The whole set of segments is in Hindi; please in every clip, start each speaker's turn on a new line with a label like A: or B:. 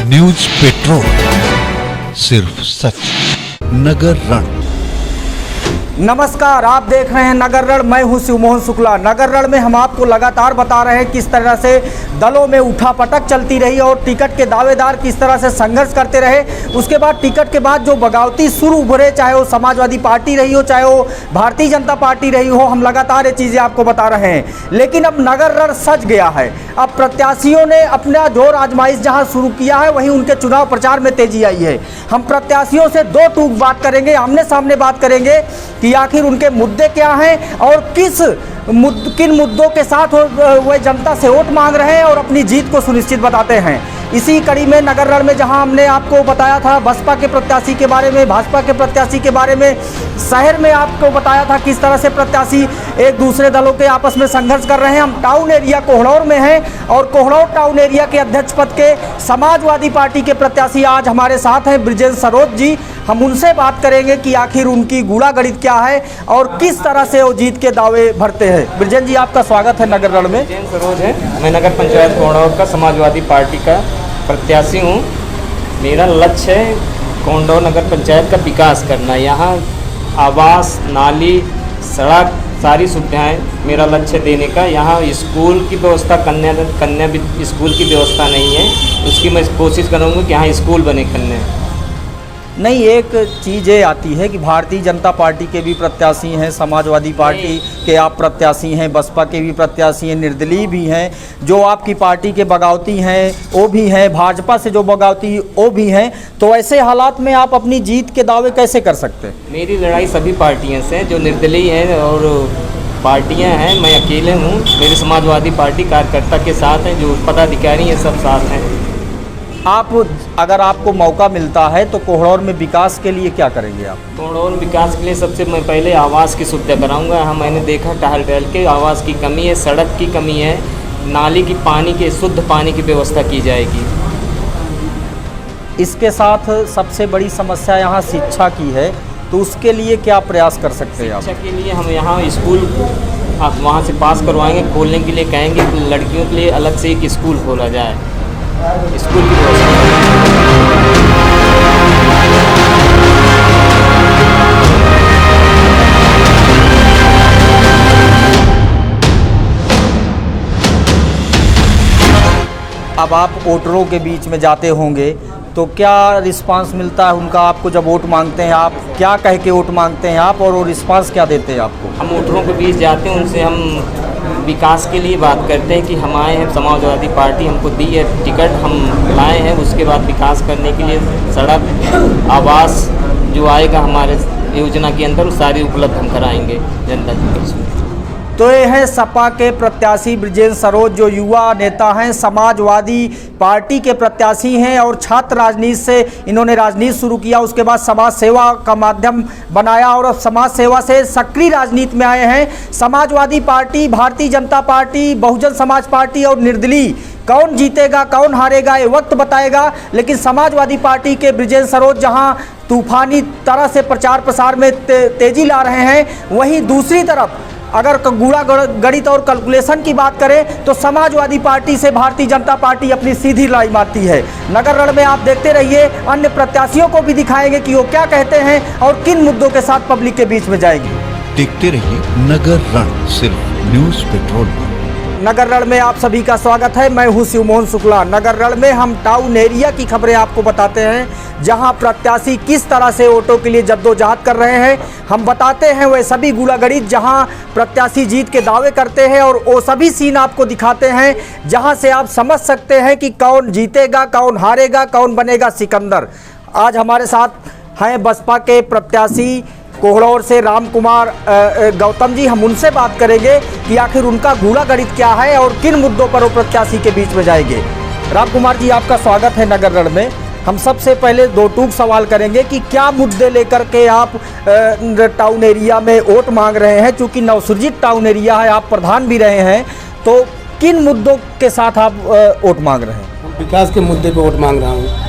A: न्यूज पेट्रोल, सिर्फ सच। नगर रण।
B: नमस्कार, आप देख रहे हैं नगर रण। मैं हूं शिवमोहन शुक्ला। नगर रण में हम आपको लगातार बता रहे हैं किस तरह से दलों में उठापटक चलती रही और टिकट के दावेदार किस तरह से संघर्ष करते रहे। उसके बाद टिकट के बाद जो बगावती सुर उभरे, चाहे वो समाजवादी पार्टी रही हो, चाहे वो भारतीय जनता पार्टी रही हो, हम लगातार ये चीज़ें आपको बता रहे हैं। लेकिन अब नगर रण सज गया है। अब प्रत्याशियों ने अपना जोर आजमाइश जहां शुरू किया है, वहीं उनके चुनाव प्रचार में तेजी आई है। हम प्रत्याशियों से दो टूक बात करेंगे, आमने सामने बात करेंगे कि आखिर उनके मुद्दे क्या हैं और किन मुद्दों के साथ वे जनता से वोट मांग रहे हैं और अपनी जीत को सुनिश्चित बताते हैं। इसी कड़ी में नगर रण में जहां हमने आपको बताया था बसपा के प्रत्याशी के बारे में, भाजपा के प्रत्याशी के बारे में, शहर में आपको बताया था किस तरह से प्रत्याशी एक दूसरे दलों के आपस में संघर्ष कर रहे हैं। हम टाउन एरिया कोहड़ौर में हैं और कोहड़ौर टाउन एरिया के अध्यक्ष पद के समाजवादी पार्टी के प्रत्याशी आज हमारे साथ हैं ब्रिजेश सरोज जी। हम उनसे बात करेंगे कि आखिर उनकी गूढ़ागणित क्या है और किस तरह से वो जीत के दावे भरते हैं। ब्रिजेश जी, आपका स्वागत है नगर रण में।
C: ब्रिजेश सरोज है, मैं नगर पंचायत कोंडाउर का समाजवादी पार्टी का प्रत्याशी हूँ। मेरा लक्ष्य है कोंडाउर नगर पंचायत का विकास करना। यहाँ आवास, नाली, सड़क, सारी सुविधाएं मेरा लक्ष्य देने का। यहाँ स्कूल की व्यवस्था, कन्या स्कूल की व्यवस्था नहीं है, उसकी मैं कोशिश करूँगा कि यहाँ स्कूल बने कन्या।
B: नहीं, एक चीज़ ये आती है कि भारतीय जनता पार्टी के भी प्रत्याशी हैं, समाजवादी पार्टी के आप प्रत्याशी हैं, बसपा के भी प्रत्याशी हैं, निर्दलीय भी हैं, जो आपकी पार्टी के बगावती हैं वो भी हैं, भाजपा से जो बगावती वो भी हैं। तो ऐसे हालात में आप अपनी जीत के दावे कैसे कर सकते हैं?
C: मेरी लड़ाई सभी पार्टियों से, जो निर्दलीय हैं और पार्टियां हैं, मैं अकेले हूँ। मेरी समाजवादी पार्टी कार्यकर्ता के साथ हैं, जो पदाधिकारी हैं सब साथ हैं।
B: आप अगर आपको मौका मिलता है तो कोहड़ौर में विकास के लिए क्या करेंगे आप?
C: कोहड़ौर विकास के लिए सबसे मैं पहले आवास की सुविधा कराऊंगा। हाँ, मैंने देखा टहल के आवास की कमी है, सड़क की कमी है, नाली की पानी के शुद्ध पानी की व्यवस्था की जाएगी।
B: इसके साथ सबसे बड़ी समस्या यहाँ शिक्षा की है, तो उसके लिए क्या प्रयास कर सकते हैं आप?
C: शिक्षा के लिए हम यहाँ स्कूल वहाँ से पास करवाएंगे, खोलने के लिए कहेंगे कि लड़कियों के लिए अलग से एक स्कूल खोला जाए, स्कूल की व्यवस्था।
B: अब आप वोटरों के बीच में जाते होंगे तो क्या रिस्पांस मिलता है उनका आपको जब वोट मांगते हैं? आप क्या कह के वोट मांगते हैं आप और वो रिस्पांस क्या देते हैं आपको?
C: हम वोटरों के बीच जाते हैं, उनसे हम विकास के लिए बात करते हैं कि हम आए हैं, समाजवादी पार्टी हमको दी है टिकट, हम लाए हैं, उसके बाद विकास करने के लिए सड़क, आवास जो आएगा हमारे योजना के अंदर, वो सारी उपलब्ध हम कराएंगे जनता की।
B: तो ये हैं सपा के प्रत्याशी ब्रिजेश सरोज, जो युवा नेता हैं, समाजवादी पार्टी के प्रत्याशी हैं और छात्र राजनीति से इन्होंने राजनीति शुरू किया। उसके बाद समाज सेवा का माध्यम बनाया और अब समाज सेवा से सक्रिय राजनीति में आए हैं। Samajwadi party, Bharatiya Janata party, Bahujan Samaj party और निर्दलीय, कौन जीतेगा कौन हारेगा ये वक्त बताएगा। लेकिन समाजवादी पार्टी के ब्रिजेश सरोज जहां तूफानी तरह से प्रचार प्रसार में तेजी ला रहे हैं, वहीं दूसरी तरफ अगर गूढ़ागणित और कैलकुलेशन की बात करें तो समाजवादी पार्टी से भारतीय जनता पार्टी अपनी सीधी लड़ाई मारती है। नगर रण में आप देखते रहिए, अन्य प्रत्याशियों को भी दिखाएंगे कि वो क्या कहते हैं और किन मुद्दों के साथ पब्लिक के बीच में जाएगी।
A: देखते रहिए नगर रण, सिर्फ न्यूज पेट्रोल।
B: नगर रण में आप सभी का स्वागत है। मैं हूं शिवमोहन शुक्ला। नगर रण में हम टाउन एरिया की खबरें आपको बताते हैं, जहां प्रत्याशी किस तरह से वोटों के लिए जद्दोजहद कर रहे हैं। हम बताते हैं वह सभी गूढ़ागणित जहां प्रत्याशी जीत के दावे करते हैं और वो सभी सीन आपको दिखाते हैं जहां से आप समझ सकते हैं कि कौन जीतेगा, कौन हारेगा, कौन बनेगा सिकंदर। आज हमारे साथ हैं बसपा के प्रत्याशी कोहड़ौर से राम कुमार गौतम जी। हम उनसे बात करेंगे कि आखिर उनका गूढ़ागणित क्या है और किन मुद्दों पर वो प्रत्याशी के बीच में जाएंगे। राम कुमार जी, आपका स्वागत है नगर रण में। हम सबसे पहले दो टूक सवाल करेंगे कि क्या मुद्दे लेकर के आप टाउन एरिया में वोट मांग रहे हैं। चूँकि नवसृजित टाउन एरिया है, आप प्रधान भी रहे हैं, तो किन मुद्दों के साथ आप वोट मांग रहे हैं?
D: विकास के मुद्दे पर वोट मांग रहा हूँ।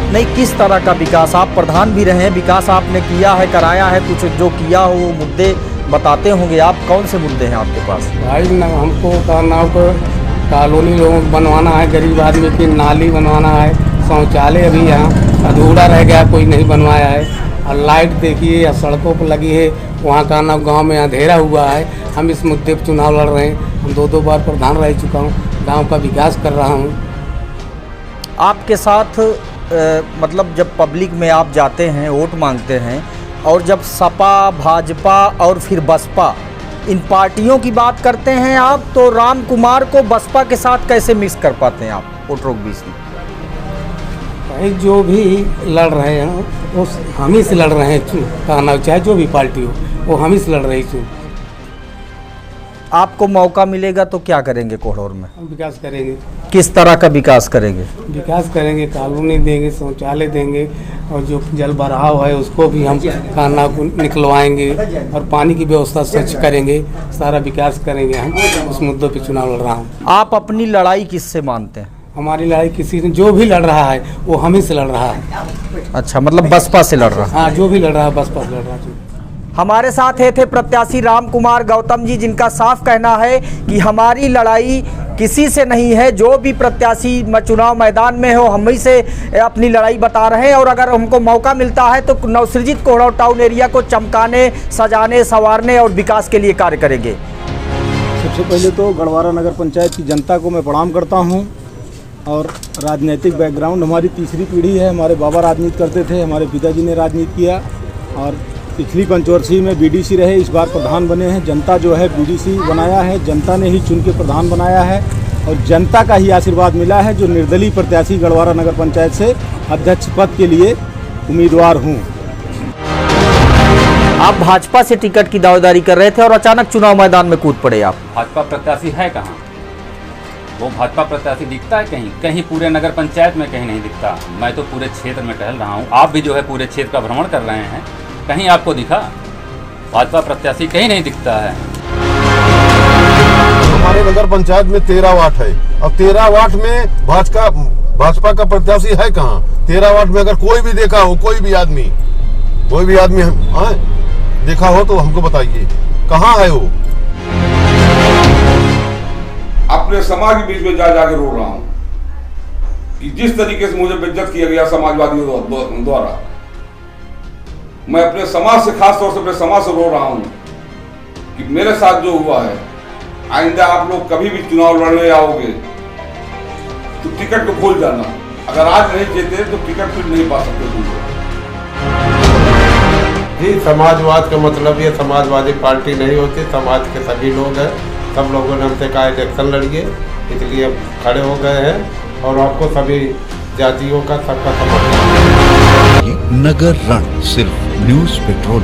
B: नहीं, किस तरह का विकास? आप प्रधान भी रहे हैं, विकास आपने किया है, कराया है, कुछ जो किया हो वो मुद्दे बताते होंगे आप, कौन से मुद्दे हैं आपके पास?
D: भाई न हमको का नाव को कॉलोनी लोगों को बनवाना है, गरीब आदमी की नाली बनवाना है, शौचालय अभी यहाँ अधूरा रह गया, कोई नहीं बनवाया है। और लाइट देखिए या सड़कों पर लगी है, वहाँ का नाम गांव में अंधेरा हुआ है। हम इस मुद्दे पर चुनाव लड़ रहे हैं। हम 2 बार प्रधान रह चुका हूँ, गांव का विकास कर रहा हूँ।
B: आपके साथ मतलब जब पब्लिक में आप जाते हैं, वोट मांगते हैं, और जब सपा, भाजपा और फिर बसपा, इन पार्टियों की बात करते हैं आप, तो राम कुमार को बसपा के साथ कैसे मिक्स कर पाते हैं आप वोट रोक बीच में?
D: भाई जो भी लड़ रहे हैं वो हम ही से लड़ रहे हैं, कहना चाहे जो भी पार्टी हो वो हम ही से लड़ रही थी।
B: आपको मौका मिलेगा तो क्या करेंगे कोहड़ौर में?
D: हम विकास करेंगे।
B: किस तरह का विकास करेंगे?
D: विकास करेंगे, कॉलोनी देंगे, शौचालय देंगे, और जो जल भराव है उसको भी हम खाना को निकलवाएंगे, और पानी की व्यवस्था स्वच्छ करेंगे। सारा विकास करेंगे। हम उस मुद्दों पे चुनाव लड़ रहा हूँ।
B: आप अपनी लड़ाई किससे मानते हैं?
D: हमारी लड़ाई किसी ने जो भी लड़ रहा है वो हम ही से लड़ रहा है।
B: अच्छा, मतलब बसपा से लड़ रहा है?
D: हाँ, जो भी लड़ रहा है बसपा से लड़ रहा है।
B: हमारे साथ थे प्रत्याशी राम कुमार गौतम जी, जिनका साफ कहना है कि हमारी लड़ाई किसी से नहीं है, जो भी प्रत्याशी चुनाव मैदान में हो हम ही से अपनी लड़ाई बता रहे हैं, और अगर हमको मौका मिलता है तो नवसृजित कोहड़ौर टाउन एरिया को चमकाने, सजाने, संवारने और विकास के लिए कार्य करेंगे।
E: सबसे पहले तो गढ़वारा नगर पंचायत की जनता को मैं प्रणाम करता हूं। और राजनीतिक बैकग्राउंड हमारी तीसरी पीढ़ी है। हमारे बाबा राजनीति करते थे, हमारे पिताजी ने राजनीति किया, और पिछली पंचवर्षीय में बीडीसी रहे, इस बार प्रधान बने हैं। जनता जो है बीडीसी बनाया है, जनता ने ही चुन के प्रधान बनाया है, और जनता का ही आशीर्वाद मिला है। जो निर्दलीय प्रत्याशी गढ़वारा नगर पंचायत से अध्यक्ष पद के लिए उम्मीदवार हूँ।
B: आप भाजपा से टिकट की दावेदारी कर रहे थे और अचानक चुनाव मैदान में कूद पड़े आप।
F: भाजपा प्रत्याशी है कहाँ? वो भाजपा प्रत्याशी दिखता है कहीं? कहीं पूरे नगर पंचायत में कहीं नहीं दिखता। मैं तो पूरे क्षेत्र में टहल रहा हूँ, आप भी जो है पूरे क्षेत्र का भ्रमण कर रहे हैं, कहीं आपको दिखा? भाजपा प्रत्याशी कहीं नहीं दिखता है।
G: हमारे नगर पंचायत में 13 वार्ड है, और 13 वार्ड में भाजपा का प्रत्याशी है कहाँ? 13 वार्ड में अगर कोई भी देखा हो, कोई भी आदमी हाँ देखा हो तो हमको बताइए, कहाँ है वो?
H: अपने समाज के बीच में जाके रो रहा हूं कि जिस तरीके से मुझे बेइज्जत किया गया समाजवादियों द्वारा, मैं अपने समाज से, खास तौर से अपने समाज से रो रहा हूं कि मेरे साथ जो हुआ है, आइंदा आप लोग कभी भी चुनाव लड़ने आओगे तो टिकट को भूल जाना। अगर आज नहीं जीते तो टिकट फिर नहीं पा सकते तुम।
I: जी, समाजवाद का मतलब ये समाजवादी पार्टी नहीं होती, समाज के सभी लोग हैं। सब लोगों ने हमसे कहा इलेक्शन लड़िए, इसलिए अब खड़े हो गए हैं, और आपको सभी जातियों का सबका समर्थन।
A: नगर रण सिर्फ न्यूज़ पेट्रोल।